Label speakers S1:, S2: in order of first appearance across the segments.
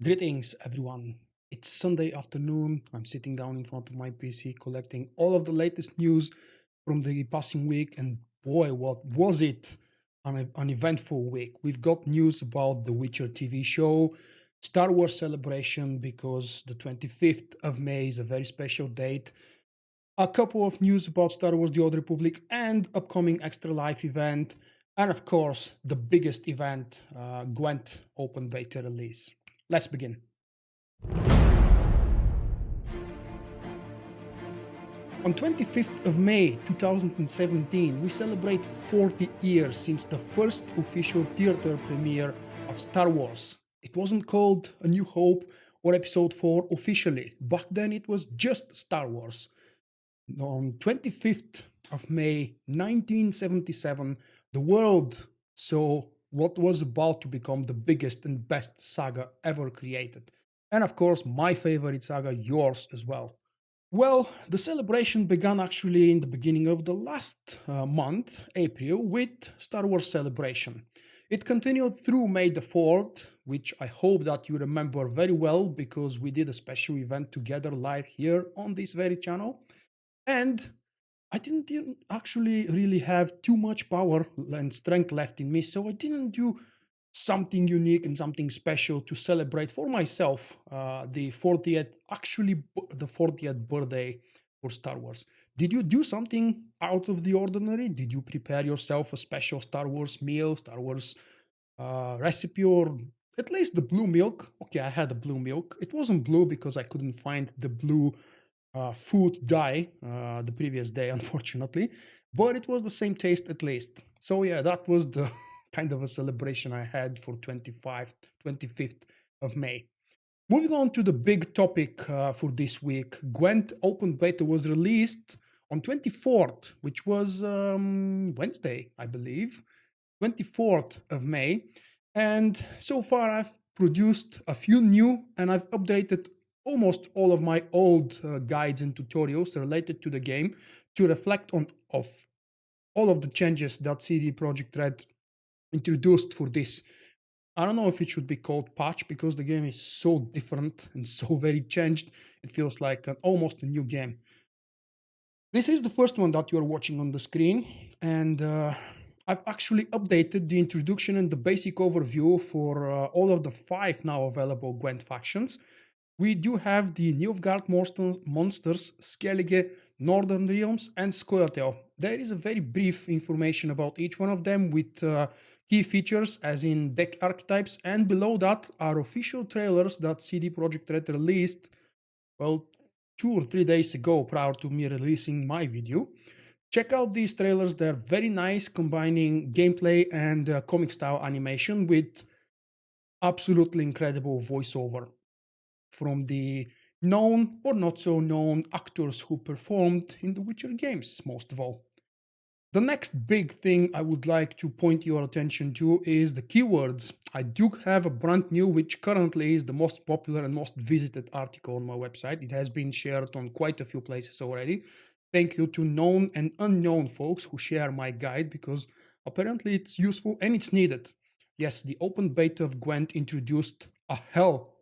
S1: Greetings, everyone. It's Sunday afternoon. I'm sitting down in front of my PC collecting all of the latest news from the passing week, and boy, what was it! An eventful week. We've got news about the Witcher TV show, Star Wars celebration because the 25th of May is a very special date, a couple of news about Star Wars The Old Republic and upcoming Extra Life event, and of course, the biggest event, Gwent open beta release. Let's begin. On 25th of May 2017, we celebrate 40 years since the first official theater premiere of Star Wars. It wasn't called A New Hope or Episode 4 officially. Back then it was just Star Wars. On 25th of May 1977, the world saw what was about to become the biggest and best saga ever created. And of course, my favorite saga, yours as well. Well, the celebration began actually in the beginning of the last month, April, with Star Wars Celebration. It continued through May the 4th, which I hope that you remember very well because we did a special event together live here on this very channel. And I didn't actually really have too much power and strength left in me, so I didn't do something unique and something special to celebrate for myself the 40th birthday for Star Wars. Did you do something out of the ordinary? Did you prepare yourself a special Star Wars meal, Star Wars recipe, or at least the blue milk? Okay, I had the blue milk. It wasn't blue because I couldn't find the blue food dye the previous day, unfortunately, but it was the same taste at least. So yeah, that was the kind of a celebration I had for 25th of May. Moving on to the big topic for this week, Gwent Open Beta was released on 24th, which was Wednesday, I believe, 24th of May. And so far I've produced a few new and I've updated almost all of my old guides and tutorials related to the game to reflect on all of the changes that CD Projekt Red introduced for this. I don't know if it should be called patch because the game is so different and so very changed. It feels like almost a new game. This is the first one that you're watching on the screen, and I've actually updated the introduction and the basic overview for all of the 5 now available Gwent factions. We do have the Nilfgaard monsters, Skellige, Northern Realms, and SWTOR. There is a very brief information about each one of them with key features as in deck archetypes, and below that are official trailers that CD Projekt Red released, well, 2 or 3 days ago prior to me releasing my video. Check out these trailers, they're very nice, combining gameplay and comic style animation with absolutely incredible voiceover from the known or not so known actors who performed in the Witcher games, most of all. The next big thing I would like to point your attention to is the keywords. I do have a brand new, which currently is the most popular and most visited article on my website. It has been shared on quite a few places already. Thank you to known and unknown folks who share my guide because apparently it's useful and it's needed. Yes, the open beta of Gwent introduced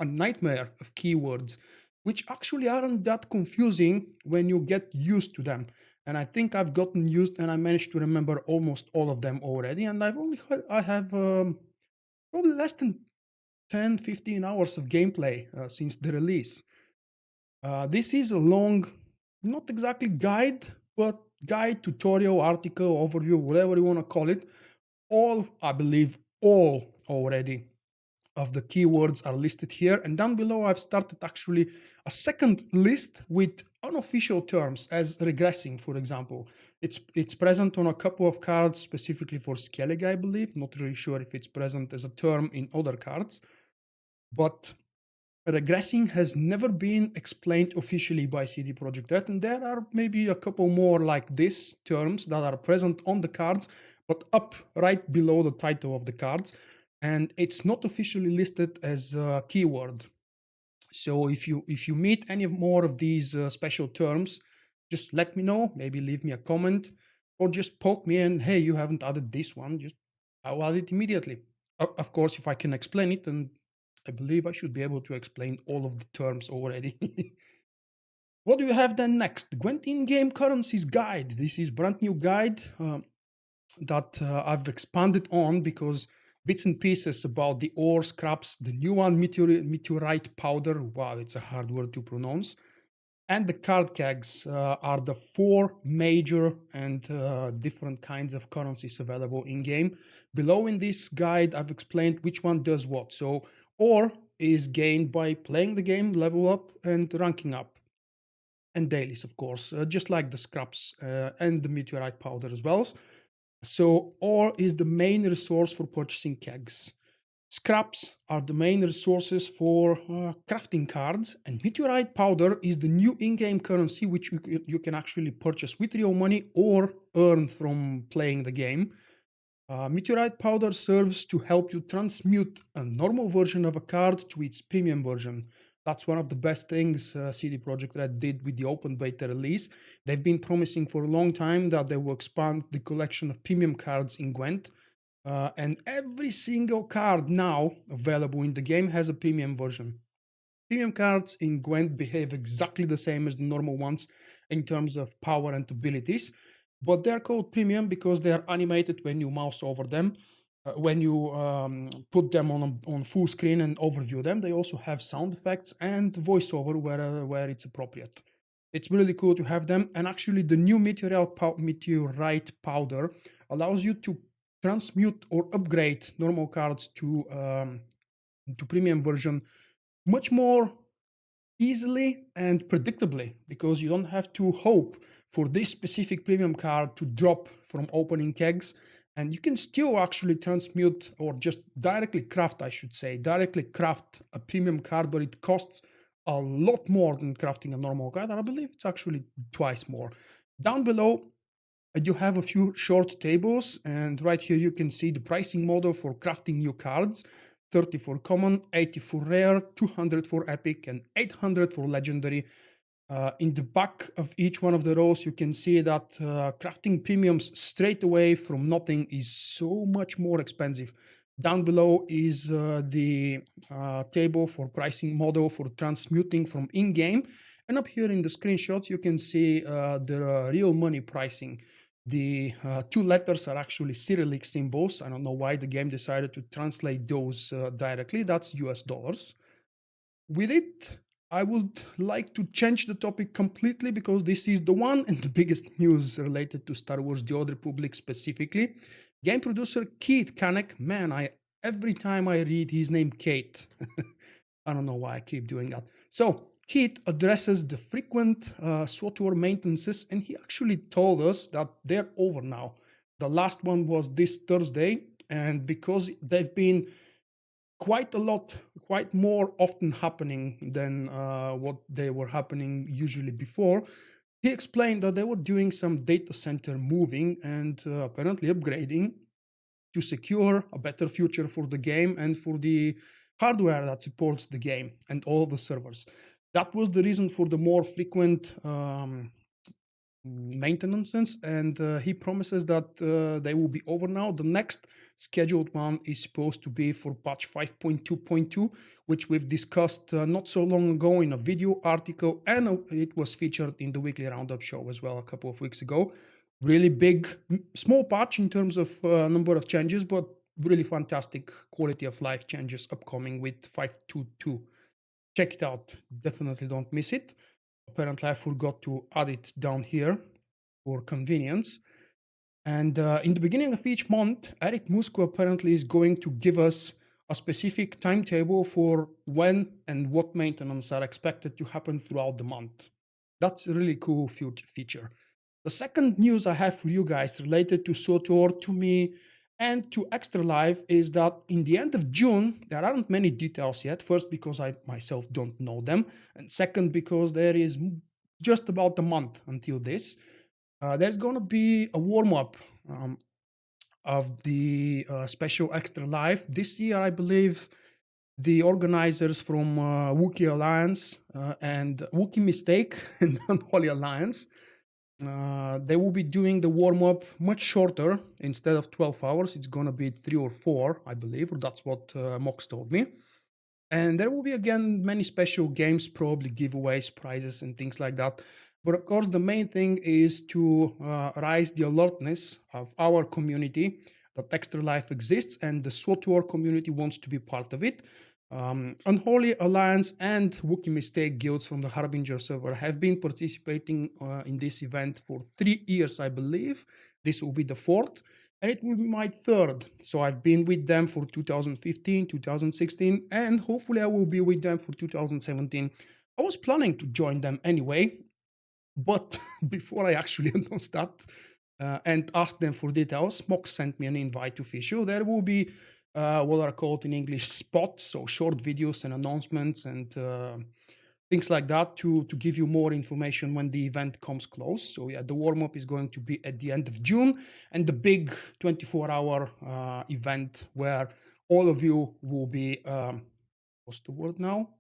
S1: a nightmare of keywords, which actually aren't that confusing when you get used to them. And I think I've gotten used and I managed to remember almost all of them already. And I have probably less than 10-15 hours of gameplay since the release. This is a long, not exactly guide, but guide, tutorial, article, overview, whatever you want to call it. I believe all already of the keywords are listed here, and down below I've started actually a second list with unofficial terms as regressing, for example. It's present on a couple of cards specifically for Skellige, I believe. Not really sure if it's present as a term in other cards, but regressing has never been explained officially by CD Projekt Red, and there are maybe a couple more like this terms that are present on the cards, but up right below the title of the cards. And it's not officially listed as a keyword. So if you meet any more of these special terms, just let me know, maybe leave me a comment, or just poke me and, hey, you haven't added this one, I'll add it immediately. Of course, if I can explain it and I believe I should be able to explain all of the terms already. What do you have then next? Gwent in-game currencies guide. This is brand new guide that I've expanded on because bits and pieces about the ore scraps, the new one, meteorite powder. Wow, it's a hard word to pronounce. And the card kegs are the four major and different kinds of currencies available in game. Below in this guide, I've explained which one does what. So ore is gained by playing the game, level up, and ranking up. And dailies, of course, just like the scraps and the meteorite powder as well. So ore is the main resource for purchasing kegs. Scraps are the main resources for crafting cards, and meteorite powder is the new in-game currency which you can actually purchase with real money or earn from playing the game. Meteorite powder serves to help you transmute a normal version of a card to its premium version. That's one of the best things CD Projekt Red did with the open beta release. They've been promising for a long time that they will expand the collection of premium cards in Gwent. And every single card now available in the game has a premium version. Premium cards in Gwent behave exactly the same as the normal ones in terms of power and abilities, but they're called premium because they are animated when you mouse over them. When you put them on full screen and overview them, they also have sound effects and voiceover where it's appropriate. It's really cool to have them. And actually, the new meteorite powder allows you to transmute or upgrade normal cards to premium version much more easily and predictably, because you don't have to hope for this specific premium card to drop from opening kegs, and you can still actually transmute or just directly craft, I should say, directly craft a premium card, but it costs a lot more than crafting a normal card, and I believe it's actually twice more. Down below, you have a few short tables, and right here you can see the pricing model for crafting new cards. 30 for common, 80 for rare, 200 for epic, and 800 for legendary. In the back of each one of the rows, you can see that crafting premiums straight away from nothing is so much more expensive. Down below is the table for pricing model for transmuting from in-game. And up here in the screenshots, you can see the real money pricing. The two letters are actually Cyrillic symbols. I don't know why the game decided to translate those directly. That's US dollars. With it, I would like to change the topic completely because this is the one and the biggest news related to Star Wars The Old Republic specifically. Game producer Keith Kanek, man, every time I read his name Kate, I don't know why I keep doing that. So Keith addresses the frequent SWTOR maintenances, and he actually told us that they're over now. The last one was this Thursday, and because they've been quite more often happening than what they were happening usually before, he explained that they were doing some data center moving and apparently upgrading to secure a better future for the game and for the hardware that supports the game and all the servers. That was the reason for the more frequent maintenances, and he promises that they will be over now. The next scheduled one is supposed to be for patch 5.2.2, which we've discussed not so long ago in a video article, and it was featured in the Weekly Roundup show as well a couple of weeks ago. Really big, small patch in terms of number of changes, but really fantastic quality of life changes upcoming with 5.2.2. Check it out. Definitely don't miss it. Apparently, I forgot to add it down here for convenience. And in the beginning of each month, Eric Musko apparently is going to give us a specific timetable for when and what maintenance are expected to happen throughout the month. That's a really cool feature. The second news I have for you guys related to SWTOR, to me, and to ExtraLife is that in the end of June, there aren't many details yet. First, because I myself don't know them. And second, because there is just about a month until this. There's going to be a warm-up of the special ExtraLife. This year, I believe the organizers from Wookiee Alliance and Wookiee Mistake and Unholy Alliance, they will be doing the warm-up much shorter. Instead of 12 hours, it's going to be 3 or 4, I believe, or that's what Mox told me. And there will be again many special games, probably giveaways, prizes, and things like that. But of course, the main thing is to raise the alertness of our community that Extra Life exists and the SWTOR community wants to be part of it. Unholy Alliance and Wookiee Mistake guilds from the Harbinger server have been participating in this event for 3 years, I believe. This will be the fourth, and it will be my third. So I've been with them for 2015, 2016, and hopefully I will be with them for 2017. I was planning to join them anyway, but before I actually announced that and asked them for details, Mox sent me an invite to Fisher. There will be what are called in English spots, so short videos and announcements and things like that to give you more information when the event comes close. So yeah, the warm-up is going to be at the end of June, and the big 24-hour event where all of you will be, what's the word now?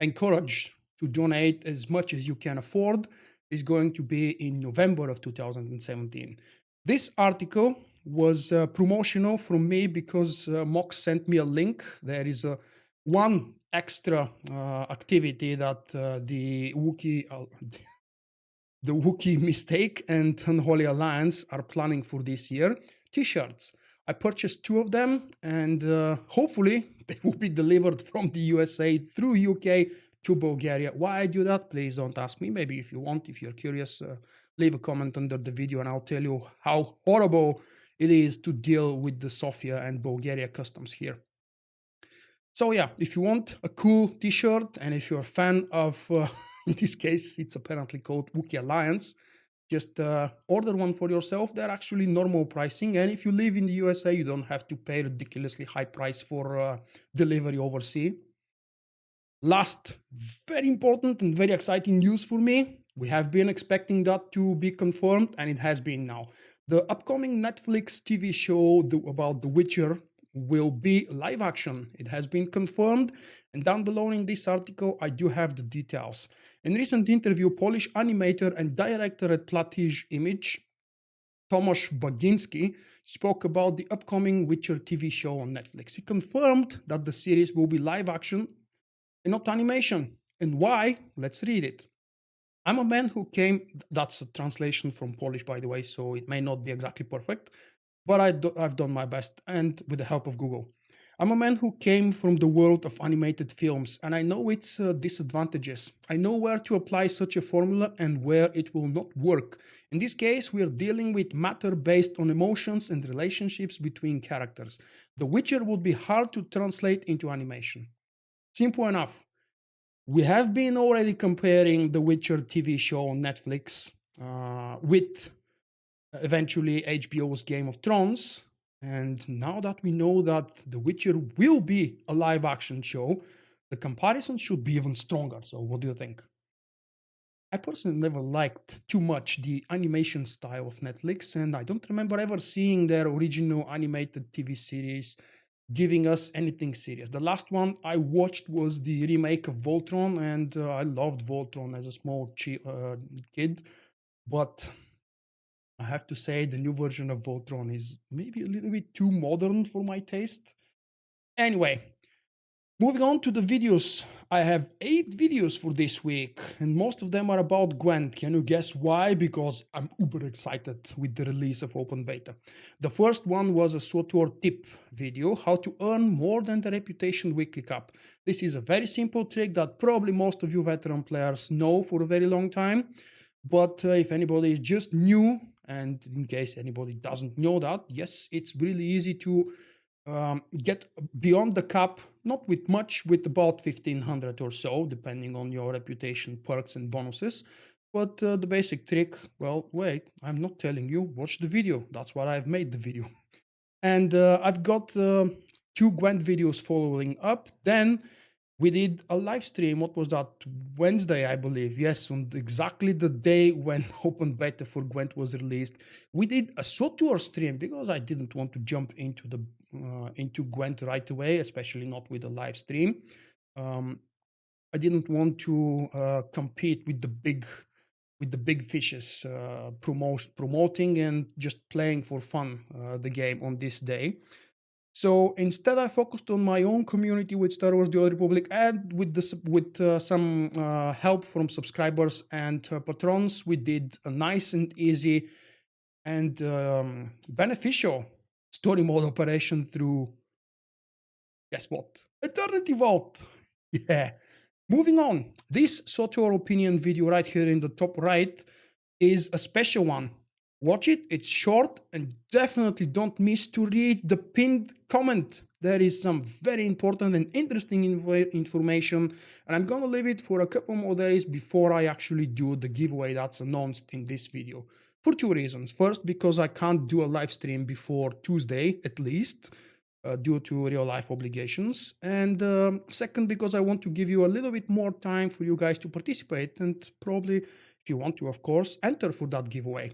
S1: Encouraged to donate as much as you can afford is going to be in November of 2017. This article was promotional from me because Mox sent me a link. There is one extra activity that the Wookiee Mistake and Unholy Alliance are planning for this year. T-shirts. I purchased 2 of them, and hopefully they will be delivered from the USA through UK to Bulgaria. Why I do that, please don't ask me. Maybe if you want, if you're curious, leave a comment under the video and I'll tell you how horrible it is to deal with the Sofia and Bulgaria customs here. So yeah, if you want a cool t-shirt and if you're a fan of, in this case, it's apparently called Wookiee Alliance, just order one for yourself. They're actually normal pricing. And if you live in the USA, you don't have to pay ridiculously high price for delivery overseas. Last, very important and very exciting news for me. We have been expecting that to be confirmed, and it has been now. The upcoming Netflix TV show about The Witcher will be live action. It has been confirmed, and down below in this article, I do have the details. In recent interview, Polish animator and director at Platij Image, Tomasz Baginski, spoke about the upcoming Witcher TV show on Netflix. He confirmed that the series will be live action and not animation. And why? Let's read it. I'm a man who came, that's a translation from Polish, by the way, so it may not be exactly perfect, but I've done my best, and with the help of Google. I'm a man who came from the world of animated films, and I know its disadvantages. I know where to apply such a formula and where it will not work. In this case, we are dealing with matter based on emotions and relationships between characters. The Witcher would be hard to translate into animation. Simple enough. We have been already comparing the Witcher TV show on Netflix with eventually HBO's Game of Thrones. And now that we know that The Witcher will be a live action show, the comparison should be even stronger. So, what do you think? I personally never liked too much the animation style of Netflix, and I don't remember ever seeing their original animated TV series giving us anything serious. The last one I watched was the remake of Voltron, and I loved Voltron as a small kid, but I have to say the new version of Voltron is maybe a little bit too modern for my taste. Anyway, moving on to the videos. I have 8 videos for this week, and most of them are about Gwent. Can you guess why? Because I'm uber excited with the release of Open Beta. The first one was a SWTOR tip video, how to earn more than the Reputation Weekly Cup. This is a very simple trick that probably most of you veteran players know for a very long time. But if anybody is just new, and in case anybody doesn't know that, yes, it's really easy to get beyond the cap, not with much, with about 1500 or so, depending on your reputation, perks, and bonuses. But the basic trick, well, wait, I'm not telling you, watch the video. That's why I've made the video. And I've got 2 Gwent videos following up. Then we did a live stream. What was that? Wednesday, I believe. Yes, on exactly the day when Open Beta for Gwent was released. We did a SWTOR stream because I didn't want to jump into Gwent right away, especially not with a live stream. I didn't want to compete with the big fishes, promoting and just playing for fun the game on this day. So instead, I focused on my own community with Star Wars: The Old Republic, and with some help from subscribers and patrons, we did a nice and easy and beneficial story mode operation through, guess what? Eternity Vault. Yeah. Moving on. This SWTOR opinion video right here in the top right is a special one. Watch it. It's short, and definitely don't miss to read the pinned comment. There is some very important and interesting information, and I'm gonna leave it for a couple more days before I actually do the giveaway that's announced in this video. For two reasons. First, because I can't do a live stream before Tuesday at least, due to real life obligations. And second, because I want to give you a little bit more time for you guys to participate and probably, if you want to, of course, enter for that giveaway.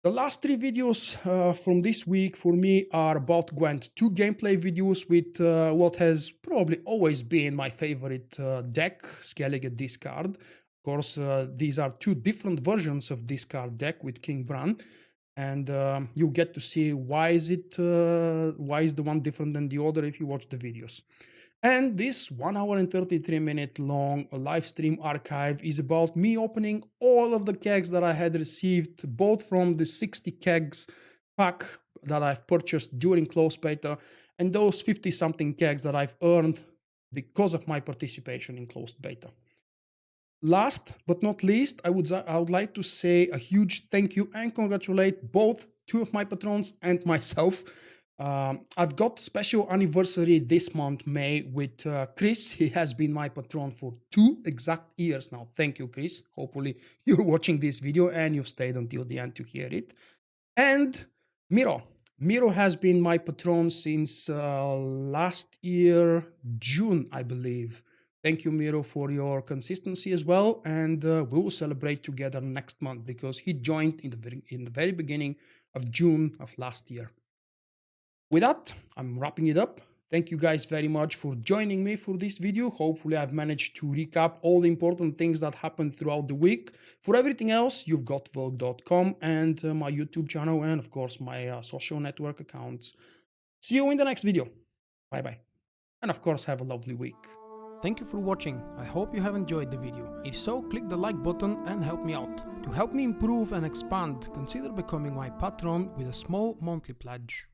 S1: The last three videos from this week for me are about Gwent, two gameplay videos with what has probably always been my favorite deck, Skellige Discard. Of course, these are two different versions of Discard deck with King Bran, and you get to see why is the one different than the other if you watch the videos. And this 1 hour and 33 minute long live stream archive is about me opening all of the kegs that I had received, both from the 60 kegs pack that I've purchased during closed beta and those 50 something kegs that I've earned because of my participation in closed beta. Last but not least, I would like to say a huge thank you and congratulate both two of my patrons and myself. I've got special anniversary this month, May, with Chris. He has been my patron for 2 exact years now. Thank you, Chris. Hopefully you're watching this video and you've stayed until the end to hear it. And Miro. Miro has been my patron since last year, June, I believe. Thank you, Miro, for your consistency as well. And we will celebrate together next month because he joined in the very beginning of June of last year. With that, I'm wrapping it up. Thank you guys very much for joining me for this video. Hopefully I've managed to recap all the important things that happened throughout the week. For everything else, you've got Vulkk.com and my YouTube channel and of course my social network accounts. See you in the next video. Bye-bye. And of course, have a lovely week. Thank you for watching. I hope you have enjoyed the video. If so, click the like button and help me out. To help me improve and expand, consider becoming my patron with a small monthly pledge.